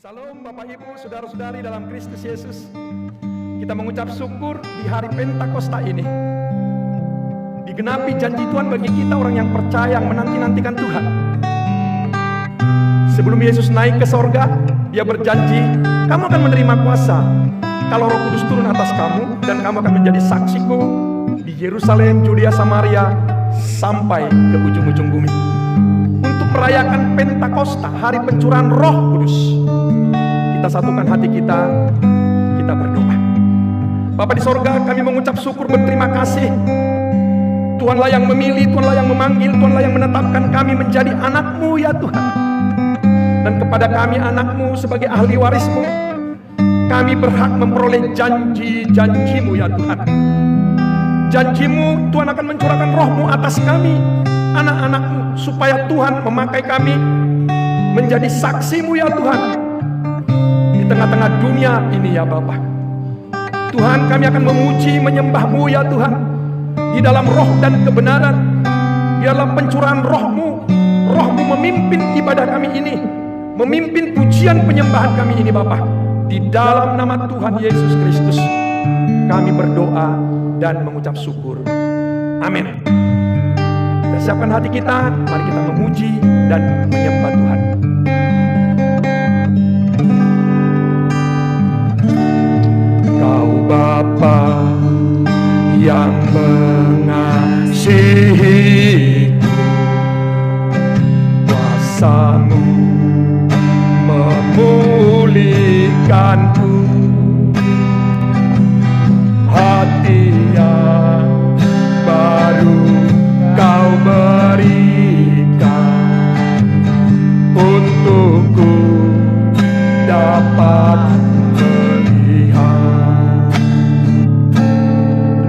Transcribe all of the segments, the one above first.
Salam Bapak Ibu, saudara-saudari dalam Kristus Yesus. Kita mengucap syukur di hari Pentakosta ini. Digenapi janji Tuhan bagi kita orang yang percaya, yang menanti-nantikan Tuhan. Sebelum Yesus naik ke sorga, Dia berjanji, kamu akan menerima kuasa kalau Roh Kudus turun atas kamu, dan kamu akan menjadi saksiku di Yerusalem, Yudea, Samaria, sampai ke ujung-ujung bumi. Untuk merayakan Pentakosta, hari pencurahan Roh Kudus, kita satukan hati kita berdoa. Bapa di sorga, kami mengucap syukur, berterima kasih. Tuhanlah yang memilih, Tuhanlah yang memanggil, Tuhanlah yang menetapkan kami menjadi anak-Mu ya Tuhan. Dan kepada kami anak-Mu sebagai ahli waris-Mu, kami berhak memperoleh janji-janji-Mu ya Tuhan. Janji-Mu, Tuhan akan mencurahkan Roh-Mu atas kami, anak-anak-Mu, supaya Tuhan memakai kami menjadi saksi-Mu ya Tuhan. Di tengah-tengah dunia ini ya Bapa, Tuhan, kami akan memuji, menyembah-Mu ya Tuhan, di dalam roh dan kebenaran, di dalam pencurahan Roh-Mu. Roh-Mu memimpin ibadah kami ini, memimpin pujian penyembahan kami ini Bapa. Di dalam nama Tuhan Yesus Kristus kami berdoa dan mengucap syukur. Amin. Kita siapkan hati kita, mari kita memuji dan menyembah Tuhan. Kau Bapa yang mengasihiku, kuasa-Mu memulihkanku, hati yang baru Kau berikan untukku dapat melihat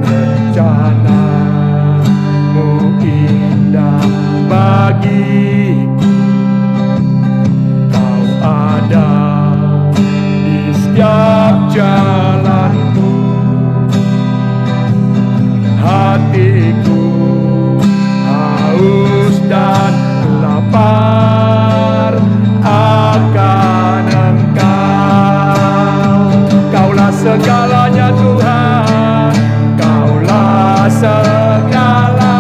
rencana-Mu indah bagiku. Kau ada di setiap jalanku, hatiku haus dan lapar akan Engkau. Kaulah segalanya Tuhan, Kaulah segalanya.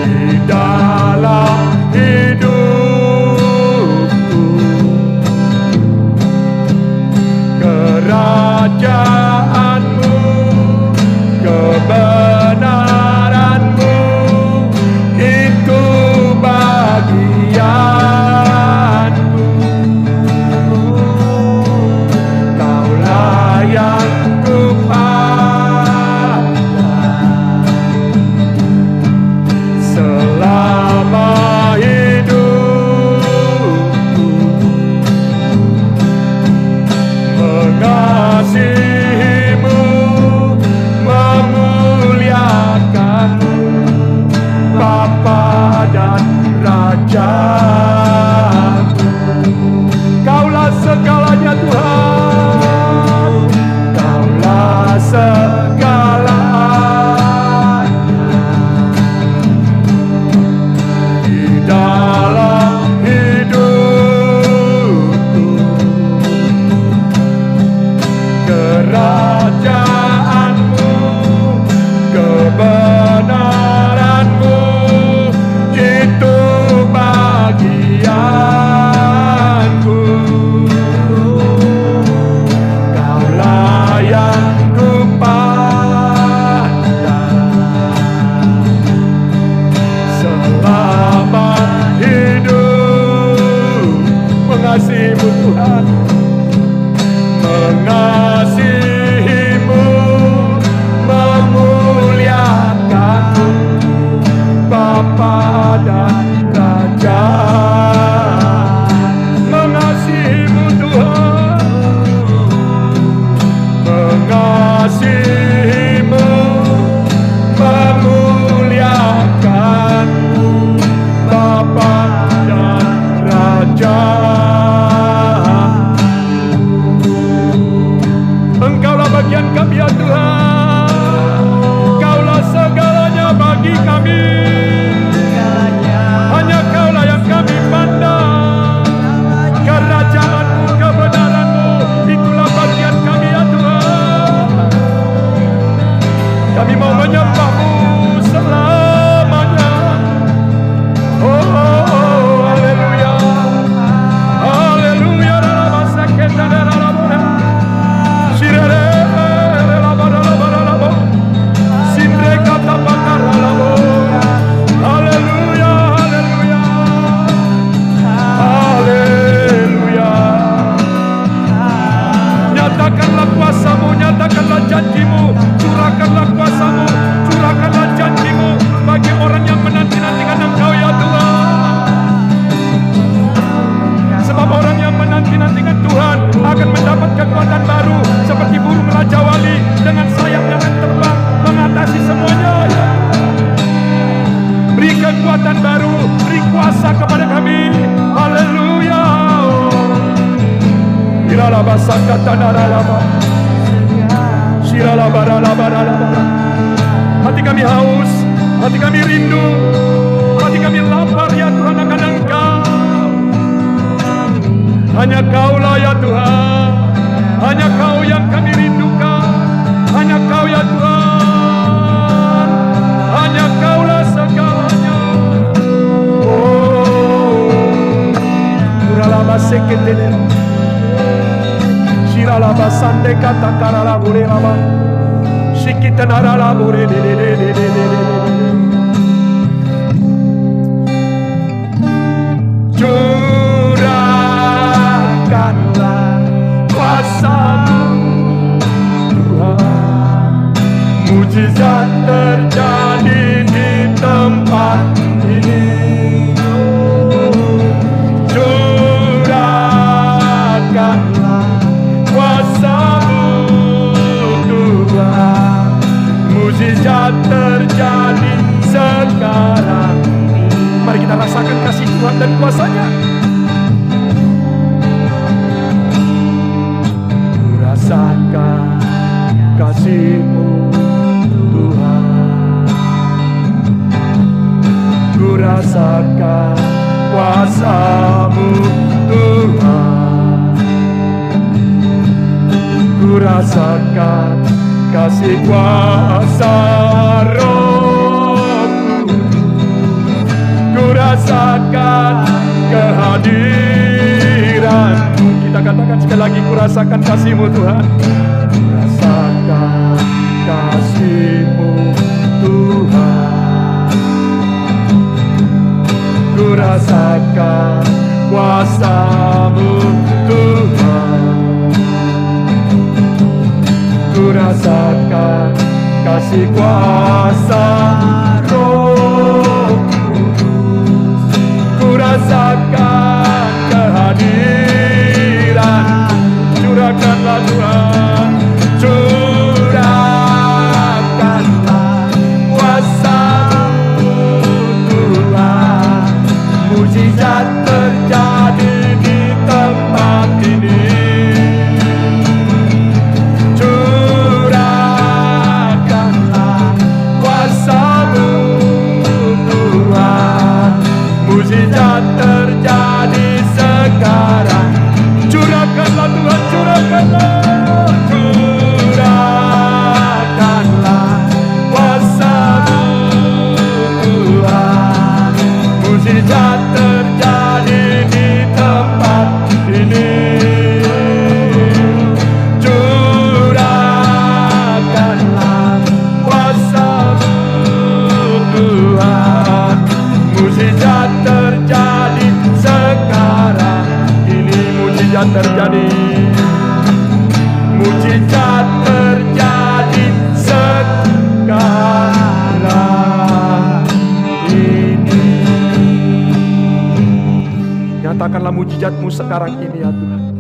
Di dalam hidupku, kerajaan-Mu, kebenaran-Mu, itu bagianku. Kaulah yang kupandang selama hidupku, mengasihi-Mu, memuliakan-Mu, Bapa dan Raja-Ku. Kaulah segalanya Tuhan, Kaulah segalanya. Di dalam hidupku, kerajaan-Mu, kebenaran-Mu, itu bagianku. Kaulah yang kupandang selama hidup. Mengasihi-Mu Tuhan, mengasihi-Mu, memuliakan-Mu, Bapa dan Raja. Mengasihi-Mu Tuhan, mengasihi-Mu, memuliakan-Mu, Bapa dan Raja. Engkaulah bagian kami ya Tuhan, Kaulah segalanya bagi kami. Hanya Kaulah janji-Mu, curahkanlah kuasa-Mu, curahkanlah janji-Mu bagi orang yang menanti-nantikan Engkau ya Tuhan. Sebab orang yang menanti-nantikan Tuhan akan mendapat kekuatan baru seperti burung Raja Wali dengan sayap yang akan terbang mengatasi semuanya ya. Beri kekuatan baru, beri kuasa kepada kami. Haleluya. Iralaba sakatanaralaba. Shiralabaralabaralaba. Hati kami haus, hati kami rindu, hati kami lapar ya Tuhan akan Engkau. Hanya Kaulah ya Tuhan, hanya Kau yang kami rindukan, hanya Kau ya Tuhan, hanya Kaulah segalanya. Oh, Uralaba seketene, Shiralaba sande kata karala bure laba, Shikitanarala bure de. Curahkanlah kuasa-Mu Tuhan, mujizat terjadi di tempat ini. Curahkanlah kuasa-Mu Tuhan, mujizat terjadi sekarang. Mari kita rasakan kasih Tuhan dan kuasa-Nya. Rasakan kasih-Mu Tuhan, ku rasakan kuasa-Mu Tuhan, ku rasakan kasih kuasa Roh-Mu, ku rasakan kehadiran-Mu. Kita katakan sekali lagi, ku rasakan kasih-Mu Tuhan. Ku rasakan kasih-Mu Tuhan, ku rasakan kuasa-Mu Tuhan, ku rasakan kasih kuasa Roh, ku rasakan kehadiran. Curahkanlah Tuhan, curahkanlah kuasa-Mu Tuhan, mujizat terjadi di tempat ini. Curahkanlah kuasa-Mu Tuhan, mujizat terjadi sekarang. Curahkanlah Tuhan, curahkanlah, curahkanlah kuasa-Mu Tuhan, mujizat terjadi di tempat ini. Curahkanlah kuasa-Mu Tuhan, mujizat terjadi sekarang ini. Mujizat terjadi, mujizat terjadi sekarang ini. Nyatakanlah mujizat-Mu sekarang ini ya Tuhan.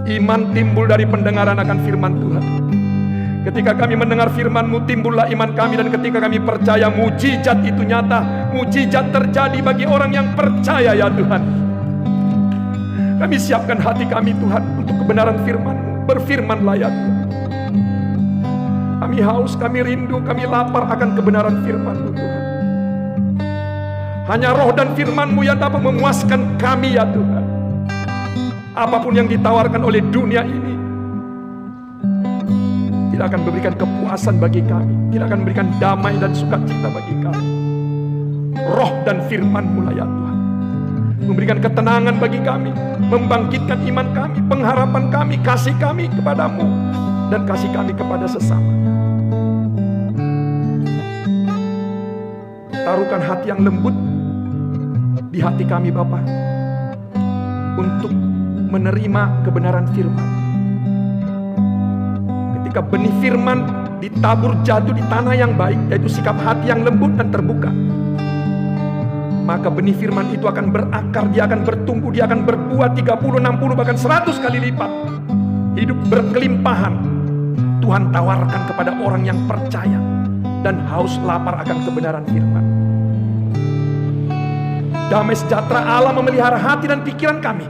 Iman timbul dari pendengaran akan firman Tuhan. Ketika kami mendengar firman-Mu, timbullah iman kami. Dan ketika kami percaya, mujizat itu nyata. Mujizat terjadi bagi orang yang percaya ya Tuhan. Kami siapkan hati kami Tuhan untuk kebenaran firman-Mu. Berfirmanlah ya Tuhan. Kami haus, kami rindu, kami lapar akan kebenaran firman-Mu Tuhan. Hanya roh dan firman-Mu yang dapat memuaskan kami ya Tuhan. Apapun yang ditawarkan oleh dunia ini tidak akan memberikan kepuasan bagi kami, tidak akan memberikan damai dan sukacita bagi kami. Roh dan firman-Mu lah ya Tuhan, memberikan ketenangan bagi kami, membangkitkan iman kami, pengharapan kami, kasih kami kepadamu, dan kasih kami kepada sesama. Taruhkan hati yang lembut di hati kami Bapa, untuk menerima kebenaran firman. Ketika benih firman ditabur jatuh di tanah yang baik, yaitu sikap hati yang lembut dan terbuka, maka benih firman itu akan berakar, dia akan bertumbuh, dia akan berbuah 30, 60, bahkan 100 kali lipat. Hidup berkelimpahan Tuhan tawarkan kepada orang yang percaya dan haus lapar akan kebenaran firman. Damai sejahtera Allah memelihara hati dan pikiran kami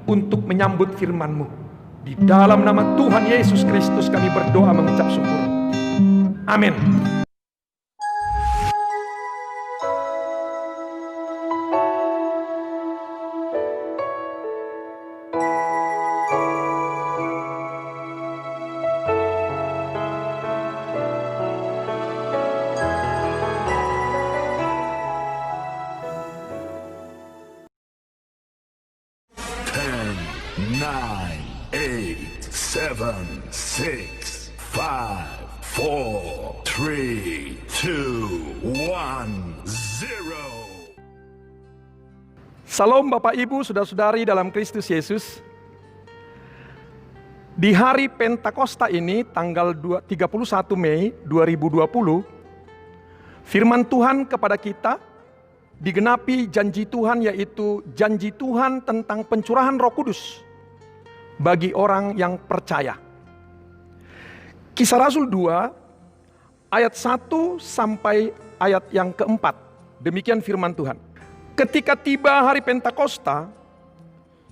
untuk menyambut firman-Mu. Di dalam nama Tuhan Yesus Kristus kami berdoa mengucap syukur. Amin. Nine, eight, seven, six, five, four, three, two, one, zero. Salam Bapak Ibu, saudara-saudari dalam Kristus Yesus. Di hari Pentakosta ini, tanggal 31 Mei 2020, firman Tuhan kepada kita digenapi janji Tuhan, yaitu janji Tuhan tentang pencurahan Roh Kudus bagi orang yang percaya. Kisah Rasul 2 ayat 1 sampai ayat yang keempat. Demikian firman Tuhan. Ketika tiba hari Pentakosta,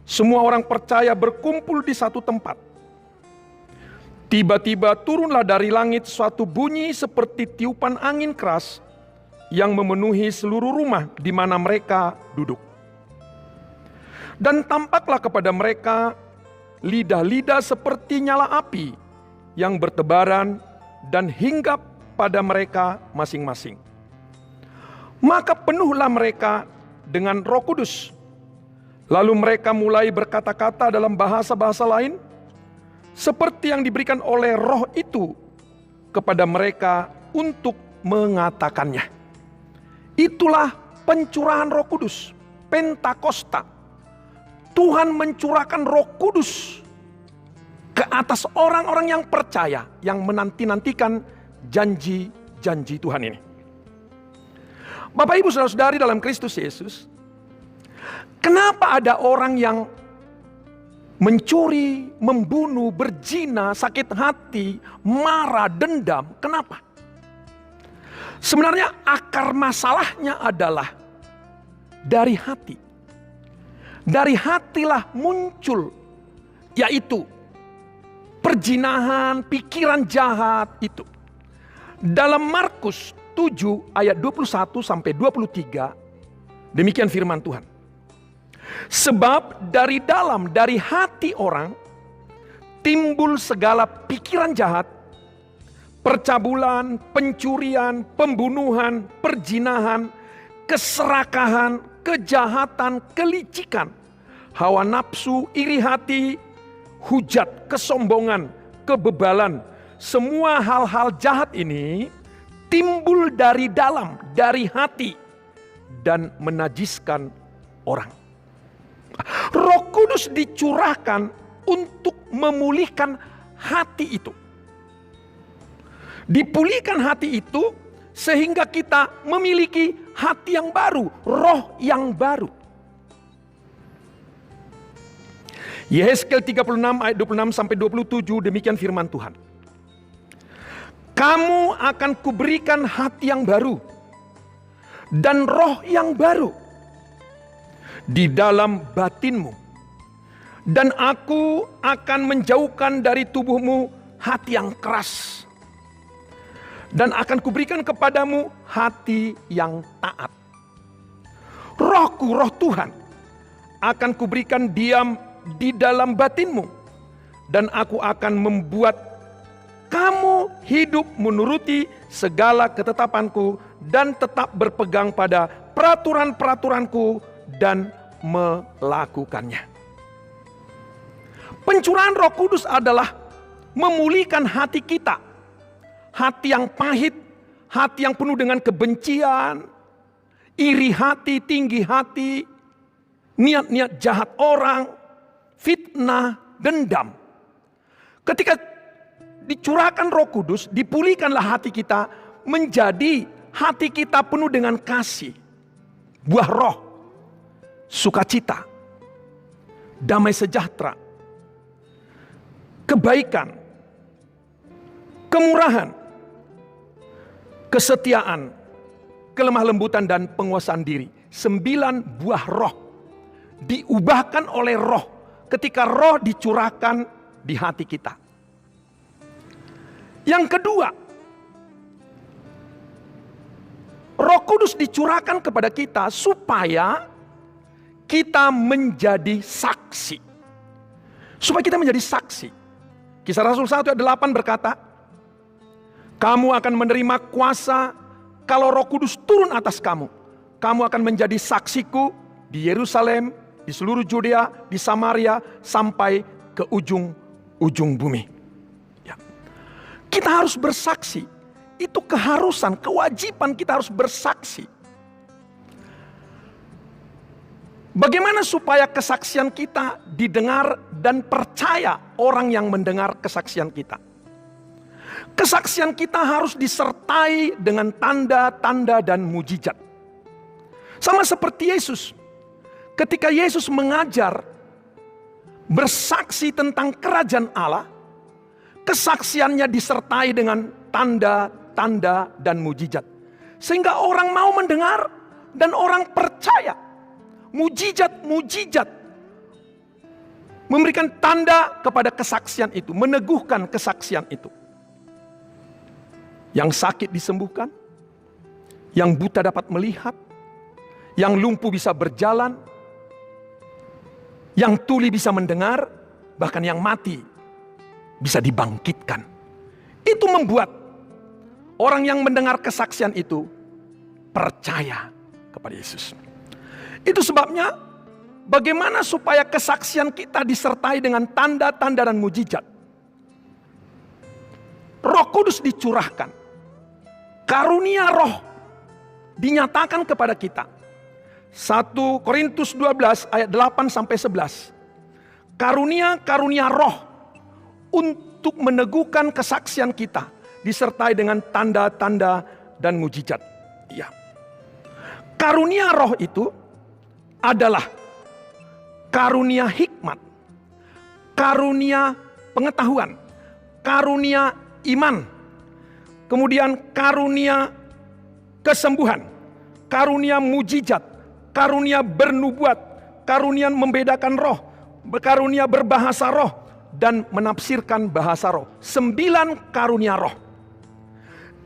semua orang percaya berkumpul di satu tempat. Tiba-tiba turunlah dari langit suatu bunyi seperti tiupan angin keras yang memenuhi seluruh rumah di mana mereka duduk. Dan tampaklah kepada mereka lidah-lidah seperti nyala api yang bertebaran dan hinggap pada mereka masing-masing. Maka penuhlah mereka dengan Roh Kudus. Lalu mereka mulai berkata-kata dalam bahasa-bahasa lain, seperti yang diberikan oleh Roh itu kepada mereka untuk mengatakannya. Itulah pencurahan Roh Kudus, Pentakosta. Tuhan mencurahkan Roh Kudus ke atas orang-orang yang percaya, yang menanti-nantikan janji-janji Tuhan ini. Bapak Ibu saudara-saudari dalam Kristus Yesus, kenapa ada orang yang mencuri, membunuh, berzina, sakit hati, marah, dendam? Kenapa? Sebenarnya akar masalahnya adalah dari hati. Dari hatilah muncul, yaitu perzinahan, pikiran jahat itu. Dalam Markus 7 ayat 21 sampai 23, demikian firman Tuhan. Sebab dari dalam, dari hati orang, timbul segala pikiran jahat, percabulan, pencurian, pembunuhan, perzinahan, keserakahan, kejahatan, kelicikan, hawa nafsu, iri hati, hujat, kesombongan, kebebalan. Semua hal-hal jahat ini timbul dari dalam, dari hati, dan menajiskan orang. Roh Kudus dicurahkan untuk memulihkan hati itu. Dipulihkan hati itu sehingga kita memiliki hati yang baru, roh yang baru. Yehezkiel 36 ayat 26 sampai 27, demikian firman Tuhan. Kamu akan kuberikan hati yang baru dan roh yang baru di dalam batinmu, dan aku akan menjauhkan dari tubuhmu hati yang keras, dan akan kuberikan kepadamu hati yang taat. Rohku, roh Tuhan, akan kuberikan diam di dalam batinmu, dan aku akan membuat kamu hidup menuruti segala ketetapanku dan tetap berpegang pada peraturan-peraturanku dan melakukannya. Pencurahan Roh Kudus adalah memulihkan hati kita. Hati yang pahit, hati yang penuh dengan kebencian, iri hati, tinggi hati, niat-niat jahat orang, fitnah, dendam. Ketika dicurahkan Roh Kudus, dipulihkanlah hati kita menjadi hati kita penuh dengan kasih, buah roh, sukacita, damai sejahtera, kebaikan, kemurahan, kesetiaan, kelemah lembutan, dan penguasaan diri. 9 buah roh diubahkan oleh roh ketika roh dicurahkan di hati kita. Yang kedua, Roh Kudus dicurahkan kepada kita supaya kita menjadi saksi. Supaya kita menjadi saksi. Kisah Rasul 1 ayat 8 berkata, kamu akan menerima kuasa kalau Roh Kudus turun atas kamu. Kamu akan menjadi saksiku di Yerusalem, di seluruh Judea, di Samaria, sampai ke ujung bumi. Ya. Kita harus bersaksi. Itu keharusan, kewajiban kita harus bersaksi. Bagaimana supaya kesaksian kita didengar dan percaya orang yang mendengar kesaksian kita? Kesaksian kita harus disertai dengan tanda-tanda dan mujizat. Sama seperti Yesus. Ketika Yesus mengajar, bersaksi tentang kerajaan Allah, kesaksiannya disertai dengan tanda-tanda dan mujizat. Sehingga orang mau mendengar dan orang percaya. Mujizat-mujizat memberikan tanda kepada kesaksian itu, meneguhkan kesaksian itu. Yang sakit disembuhkan, yang buta dapat melihat, yang lumpuh bisa berjalan, yang tuli bisa mendengar, bahkan yang mati bisa dibangkitkan. Itu membuat orang yang mendengar kesaksian itu percaya kepada Yesus. Itu sebabnya bagaimana supaya kesaksian kita disertai dengan tanda-tanda dan mujizat. Roh Kudus dicurahkan. Karunia roh dinyatakan kepada kita. 1 Korintus 12 ayat 8 sampai 11. Karunia roh untuk meneguhkan kesaksian kita disertai dengan tanda-tanda dan mujizat. Ya. Karunia roh itu adalah karunia hikmat, karunia pengetahuan, karunia iman, kemudian karunia kesembuhan, karunia mujizat, karunia bernubuat, karunia membedakan roh, karunia berbahasa roh, dan menafsirkan bahasa roh. 9 karunia roh.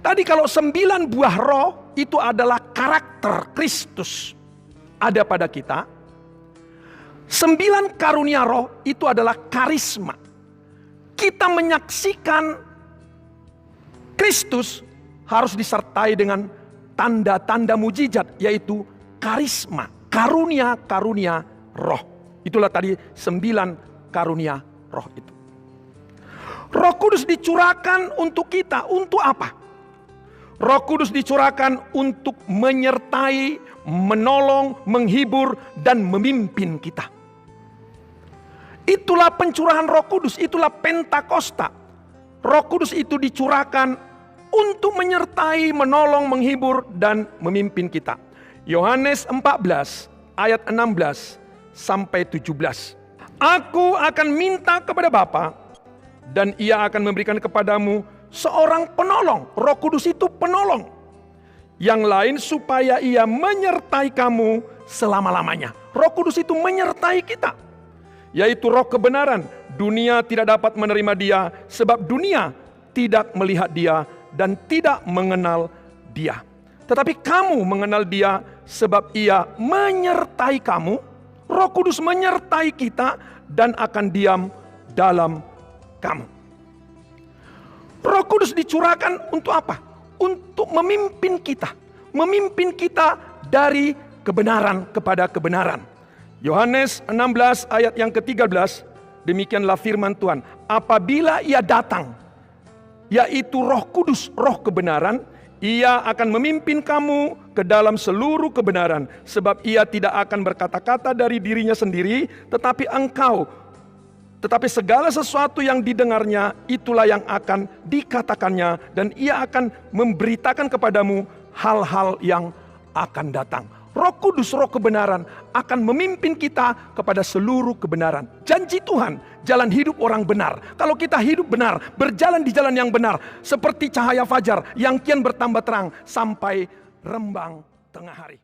Tadi kalau 9 buah roh itu adalah karakter Kristus ada pada kita. 9 karunia roh itu adalah karisma. Kita menyaksikan Kristus harus disertai dengan tanda-tanda mujizat, yaitu karisma, karunia-karunia roh. Itulah tadi 9 karunia roh itu. Roh Kudus dicurahkan untuk kita, untuk apa? Roh Kudus dicurahkan untuk menyertai, menolong, menghibur, dan memimpin kita. Itulah pencurahan Roh Kudus, itulah Pentakosta. Roh Kudus itu dicurahkan untuk menyertai, menolong, menghibur, dan memimpin kita. Yohanes 14 ayat 16 sampai 17. Aku akan minta kepada Bapa dan Ia akan memberikan kepadamu seorang penolong. Roh Kudus itu penolong. Yang lain supaya Ia menyertai kamu selama-lamanya. Roh Kudus itu menyertai kita, yaitu roh kebenaran. Dunia tidak dapat menerima Dia sebab dunia tidak melihat Dia dan tidak mengenal Dia. Tetapi kamu mengenal Dia sebab Ia menyertai kamu. Roh Kudus menyertai kita dan akan diam dalam kamu. Roh Kudus dicurahkan untuk apa? Untuk memimpin kita. Memimpin kita dari kebenaran kepada kebenaran. Yohanes 16 ayat yang ke-13, demikianlah firman Tuhan. Apabila Ia datang, yaitu Roh Kudus, roh kebenaran, Ia akan memimpin kamu ke dalam seluruh kebenaran. Sebab Ia tidak akan berkata-kata dari dirinya sendiri, tetapi engkau Tetapi segala sesuatu yang didengarnya, itulah yang akan dikatakannya, dan ia akan memberitakan kepadamu hal-hal yang akan datang. Roh Kudus, roh kebenaran, akan memimpin kita kepada seluruh kebenaran. Janji Tuhan, jalan hidup orang benar. Kalau kita hidup benar, berjalan di jalan yang benar, seperti cahaya fajar yang kian bertambah terang sampai rembang tengah hari.